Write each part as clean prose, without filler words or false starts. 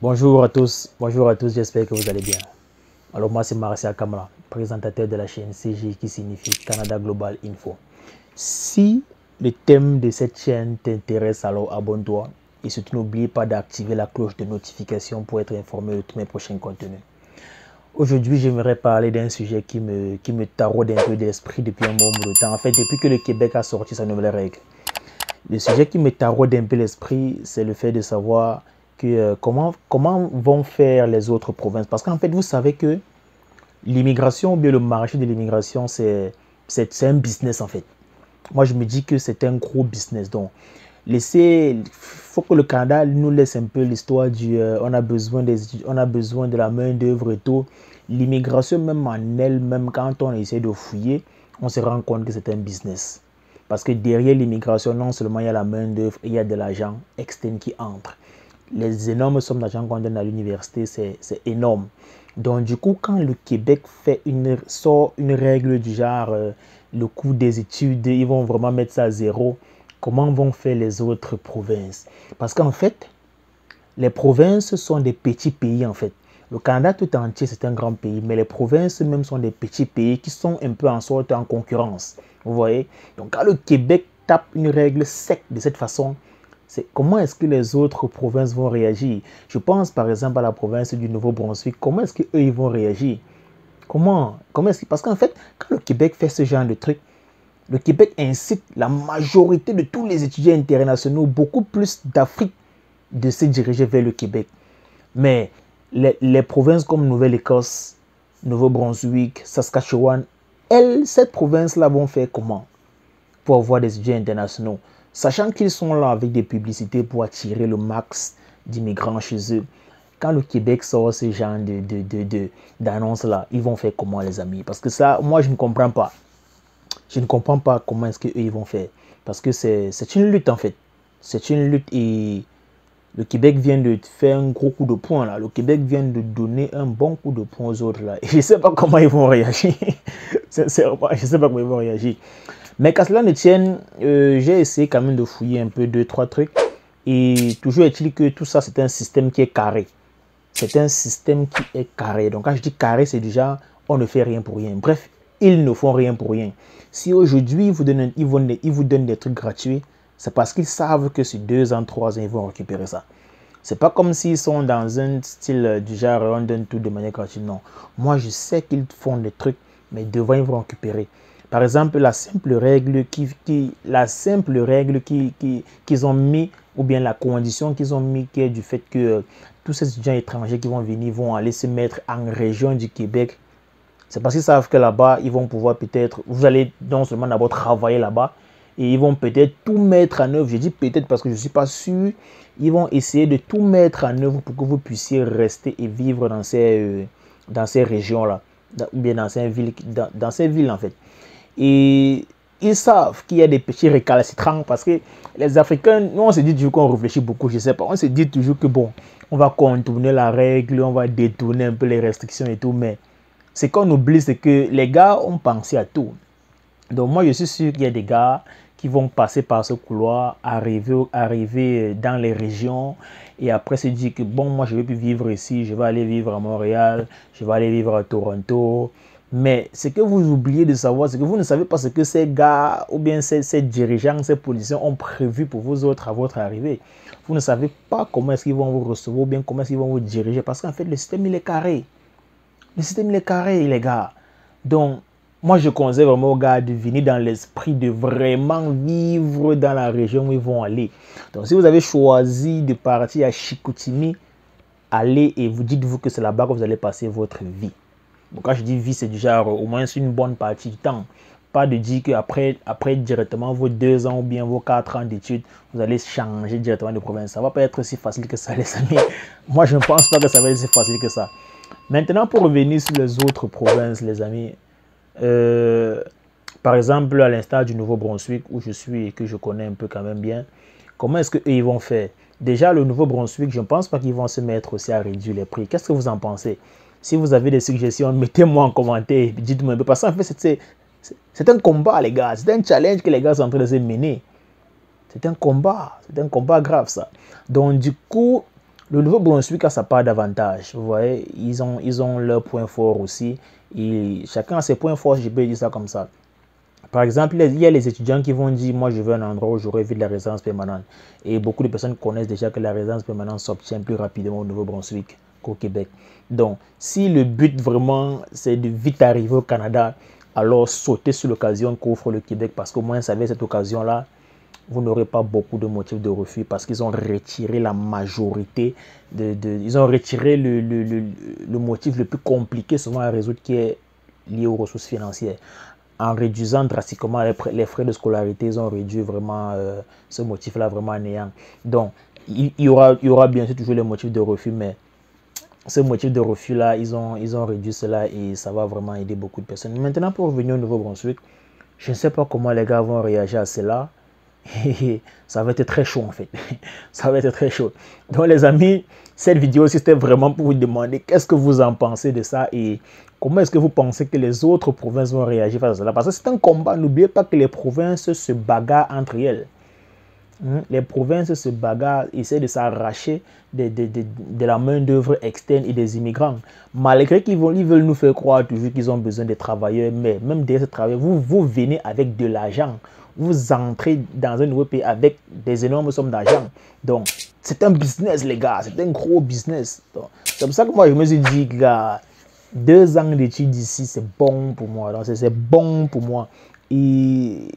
bonjour à tous, j'espère que vous allez bien. Alors moi c'est Marcia Kamara, présentateur de la chaîne CG qui signifie Canada Global Info. Si le thème de cette chaîne t'intéresse, alors abonne-toi et surtout n'oublie pas d'activer la cloche de notification pour être informé de tous mes prochains contenus. Aujourd'hui, j'aimerais parler d'un sujet qui me taraude un peu d'esprit depuis un moment de temps. En fait, depuis que le Québec a sorti sa nouvelle règle. Le sujet qui me taraude un peu l'esprit, c'est le fait de savoir que, comment vont faire les autres provinces. Parce qu'en fait, vous savez que l'immigration ou bien le marché de l'immigration, c'est un business en fait. Moi, je me dis que c'est un gros business. Donc, il faut que le Canada nous laisse un peu l'histoire du on a besoin de la main d'œuvre et tout. L'immigration même en elle-même, quand on essaie de fouiller, on se rend compte que c'est un business. Parce que derrière l'immigration, non seulement il y a la main d'œuvre, il y a de l'argent externe qui entre. Les énormes sommes d'argent qu'on donne à l'université, c'est énorme. Donc du coup, quand le Québec sort une règle du genre le coût des études, ils vont vraiment mettre ça à zéro, comment vont faire les autres provinces? Parce qu'en fait, les provinces sont des petits pays en fait. Le Canada tout entier, c'est un grand pays, mais les provinces même sont des petits pays qui sont un peu en sorte en concurrence. Vous voyez? Donc quand le Québec tape une règle sec de cette façon, c'est comment est-ce que les autres provinces vont réagir? Je pense par exemple à la province du Nouveau-Brunswick. Comment est-ce qu'eux ils vont réagir? Comment est-ce que... Parce qu'en fait, quand le Québec fait ce genre de truc, le Québec incite la majorité de tous les étudiants internationaux, beaucoup plus d'Afrique, de se diriger vers le Québec. Mais les provinces comme Nouvelle-Écosse, Nouveau-Brunswick, Saskatchewan, cette province-là vont faire comment pour avoir des étudiants internationaux? Sachant qu'ils sont là avec des publicités pour attirer le max d'immigrants chez eux. Quand le Québec sort ce genre d'annonces-là, ils vont faire comment les amis? Parce que ça, moi je ne comprends pas. Je ne comprends pas comment est-ce qu'eux ils vont faire. Parce que c'est une lutte en fait. C'est une lutte et le Québec vient de faire un gros coup de poing là. Le Québec vient de donner un bon coup de poing aux autres là. Et je ne sais pas comment ils vont réagir. Sincèrement, je ne sais pas comment ils vont réagir. Mais qu'à cela ne tienne, j'ai essayé quand même de fouiller un peu deux, trois trucs. Et toujours est-il que tout ça, c'est un système qui est carré. C'est un système qui est carré. Donc quand je dis carré, c'est déjà, on ne fait rien pour rien. Bref, ils ne font rien pour rien. Si aujourd'hui, ils vous donnent des trucs gratuits, c'est parce qu'ils savent que sur 2 ans, 3 ans, ils vont récupérer ça. C'est pas comme s'ils sont dans un style du genre on donne tout de manière gratuite. Non. Moi, je sais qu'ils font des trucs, mais devant, ils vont récupérer. Par exemple, la simple règle qu'ils ont mis, ou bien la condition qu'ils ont mis, qui est du fait que tous ces étudiants étrangers qui vont venir vont aller se mettre en région du Québec. C'est parce qu'ils savent que là-bas, ils vont pouvoir peut-être, vous allez non seulement d'abord travailler là-bas, et ils vont peut-être tout mettre en œuvre. Je dis peut-être parce que je ne suis pas sûr. Ils vont essayer de tout mettre en œuvre pour que vous puissiez rester et vivre dans ces régions-là, ou bien dans ces villes en fait. Et ils savent qu'il y a des petits récalcitrants parce que les Africains, nous on se dit toujours qu'on réfléchit beaucoup, je ne sais pas. On se dit toujours que bon, on va contourner la règle, on va détourner un peu les restrictions et tout, mais ce qu'on oublie, c'est que les gars ont pensé à tout. Donc moi, je suis sûr qu'il y a des gars qui vont passer par ce couloir, arriver dans les régions et après se dire que bon, moi je ne vais plus vivre ici, je vais aller vivre à Montréal, je vais aller vivre à Toronto. Mais ce que vous oubliez de savoir, c'est que vous ne savez pas ce que ces gars ou bien ces dirigeants, ces policiers ont prévu pour vous autres à votre arrivée. Vous ne savez pas comment est-ce qu'ils vont vous recevoir ou bien comment est-ce qu'ils vont vous diriger parce qu'en fait, le système il est carré. Le système il est carré, les gars. Donc, moi, je conseille vraiment aux gars de venir dans l'esprit de vraiment vivre dans la région où ils vont aller. Donc, si vous avez choisi de partir à Chicoutimi, allez et vous dites-vous que c'est là-bas que vous allez passer votre vie. Donc, quand je dis vie, c'est du genre au moins une bonne partie du temps. Pas de dire qu'après directement vos 2 ans ou bien vos 4 ans d'études, vous allez changer directement de province. Ça ne va pas être si facile que ça, les amis. Moi, je ne pense pas que ça va être si facile que ça. Maintenant, pour revenir sur les autres provinces, les amis, par exemple, à l'instar du Nouveau-Brunswick où je suis et que je connais un peu quand même bien, comment est-ce qu'ils vont faire? Déjà, le Nouveau-Brunswick, je ne pense pas qu'ils vont se mettre aussi à réduire les prix. Qu'est-ce que vous en pensez? Si vous avez des suggestions, mettez-moi en commentaire. Dites-moi un peu. Parce qu'en fait, c'est un combat, les gars. C'est un challenge que les gars sont en train de se mener. C'est un combat grave, ça. Donc, du coup, Le Nouveau-Brunswick a sa part d'avantage. Vous voyez, ils ont leurs points forts aussi. Et chacun a ses points forts, je peux dire ça comme ça. Par exemple, il y a les étudiants qui vont dire, moi je veux un endroit où j'aurai vu de la résidence permanente. Et beaucoup de personnes connaissent déjà que la résidence permanente s'obtient plus rapidement au Nouveau-Brunswick qu'au Québec. Donc, si le but vraiment, c'est de vite arriver au Canada, alors sautez sur l'occasion qu'offre le Québec, parce qu'au moins, avec cette occasion-là, vous n'aurez pas beaucoup de motifs de refus, parce qu'ils ont retiré la majorité, ils ont retiré le motif le plus compliqué souvent à résoudre, qui est lié aux ressources financières. En réduisant drastiquement les frais de scolarité, ils ont réduit vraiment ce motif-là vraiment à néant. Donc, il y aura bien sûr toujours les motifs de refus, mais ce motif de refus-là, ils ont réduit cela et ça va vraiment aider beaucoup de personnes. Maintenant, pour revenir au Nouveau-Brunswick, je ne sais pas comment les gars vont réagir à cela. Ça va être très chaud en fait. Ça va être très chaud. Donc les amis, cette vidéo c'était vraiment pour vous demander qu'est-ce que vous en pensez de ça et comment est-ce que vous pensez que les autres provinces vont réagir face à cela. Parce que c'est un combat. N'oubliez pas que les provinces se bagarrent entre elles. Les provinces se bagarrent, essaient de s'arracher de la main d'œuvre externe et des immigrants. Malgré qu'ils veulent nous faire croire toujours qu'ils ont besoin de travailleurs, mais même derrière ce travail, vous venez avec de l'argent. Vous entrez dans un nouveau pays avec des énormes sommes d'argent. Donc, c'est un business, les gars. C'est un gros business. C'est pour ça que moi, je me suis dit, gars, 2 ans d'études ici, c'est bon pour moi. Donc, c'est bon pour moi. Et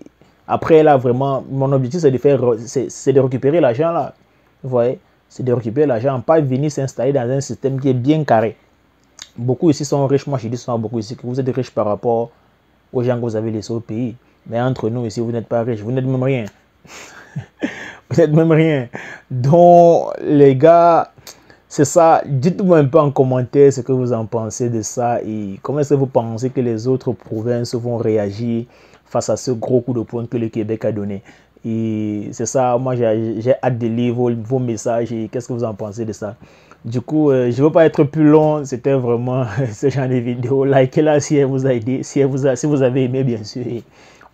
après, là, vraiment, mon objectif, c'est de récupérer l'argent, là. Vous voyez? C'est de récupérer l'argent, pas venir s'installer dans un système qui est bien carré. Beaucoup ici sont riches. Moi, je dis souvent beaucoup ici que vous êtes riches par rapport aux gens que vous avez laissés au pays. Mais entre nous, ici, vous n'êtes pas riches. Vous n'êtes même rien. Vous n'êtes même rien. Donc, les gars, c'est ça. Dites-moi un peu en commentaire ce que vous en pensez de ça. Et comment est-ce que vous pensez que les autres provinces vont réagir face à ce gros coup de poing que le Québec a donné. Et c'est ça, moi j'ai hâte de lire vos messages et qu'est-ce que vous en pensez de ça. Du coup, je ne veux pas être plus long, c'était vraiment ce genre de vidéo. Likez-la si elle vous a aidé, si vous avez aimé bien sûr.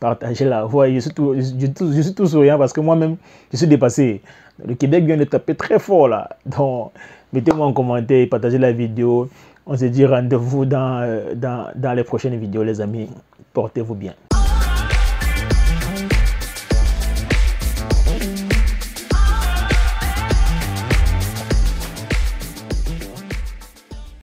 Partagez-la. Ouais, je suis tout souriant parce que moi-même, je suis dépassé. Le Québec vient de taper très fort là. Donc, mettez-moi en commentaire, partagez la vidéo. On se dit rendez-vous dans les prochaines vidéos les amis. Portez-vous bien.